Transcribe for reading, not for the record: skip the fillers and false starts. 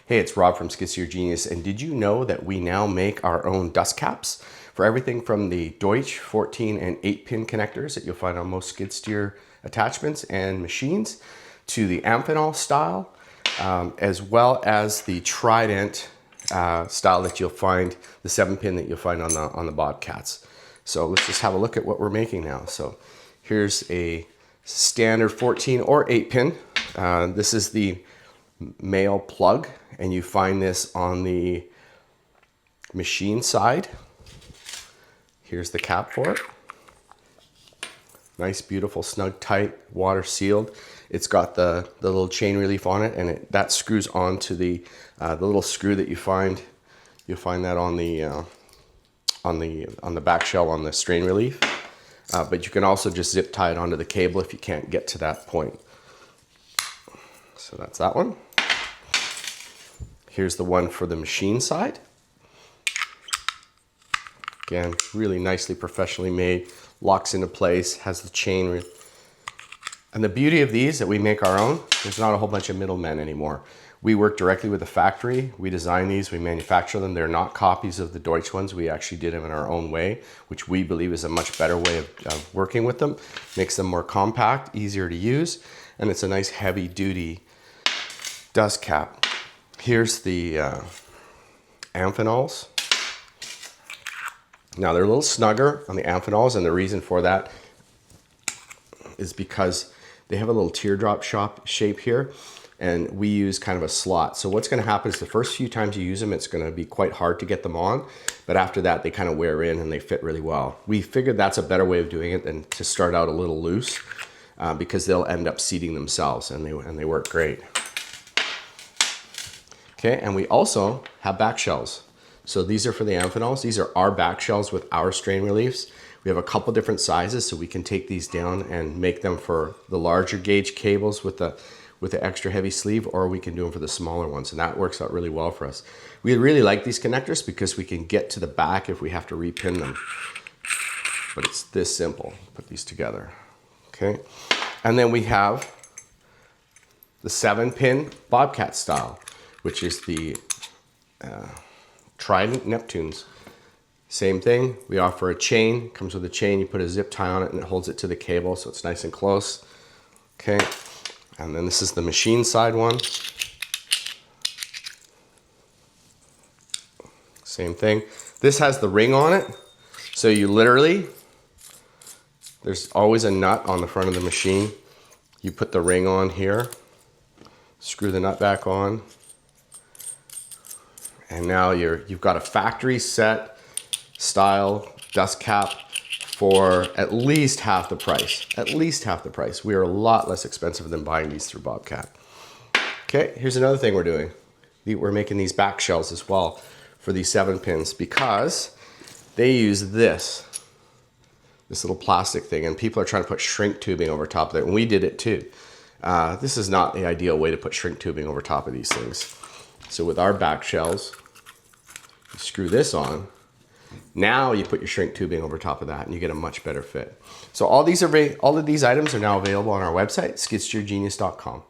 Hey, it's Rob from Skidsteer Genius, and did you know that we now make our own dust caps for everything from the Deutsch 14 and 8-pin connectors that you'll find on most skid steer attachments and machines, to the Amphenol style, as well as the Trident style that you'll find, the 7-pin that you'll find on the Bobcats. So let's just have a look at what we're making now. So here's a standard 14 or 8-pin. This is the male plug, and you find this on the machine side. Here's the cap for it. Nice, beautiful, snug, tight, water sealed. It's got the little chain relief on it, and that screws onto the little screw that you find. You'll find that on the back shell on the strain relief. But you can also just zip tie it onto the cable if you can't get to that point. So that's that one. Here's the one for the machine side. Again, really nicely professionally made, locks into place, has the chain. And the beauty of these that we make our own, there's not a whole bunch of middlemen anymore. We work directly with the factory. We design these, we manufacture them. They're not copies of the Deutsch ones. We actually did them in our own way, which we believe is a much better way of working with them. Makes them more compact, easier to use, and it's a nice heavy duty dust cap. Here's the Amphenols. Now they're a little snugger on the Amphenols, and the reason for that is because they have a little teardrop shape here, and we use kind of a slot. So what's going to happen is the first few times you use them, it's going to be quite hard to get them on, but after that they kind of wear in and they fit really well. We figured that's a better way of doing it than to start out a little loose, because they'll end up seating themselves, and they work great. Okay, and we also have back shells. So these are for the Amphenols. These are our back shells with our strain reliefs. We have a couple different sizes, so we can take these down and make them for the larger gauge cables with the extra heavy sleeve, or we can do them for the smaller ones, and that works out really well for us. We really like these connectors because we can get to the back if we have to repin them. But it's this simple. Put these together. Okay, and then we have the 7-pin Bobcat style, which is the Trident Neptunes. Same thing, we offer a chain, comes with a chain, you put a zip tie on it and it holds it to the cable so it's nice and close. Okay, and then this is the machine side one. Same thing. This has the ring on it, so you literally, there's always a nut on the front of the machine. You put the ring on here, screw the nut back on, and now you've got a factory set style dust cap for at least half the price. At least half the price. We are a lot less expensive than buying these through Bobcat. Okay, here's another thing we're doing. We're making these back shells as well for these 7-pins because they use this little plastic thing, and people are trying to put shrink tubing over top of it, and we did it too. This is not the ideal way to put shrink tubing over top of these things. So with our back shells, you screw this on. Now you put your shrink tubing over top of that and you get a much better fit. So all of these items are now available on our website, skidsteergenius.com.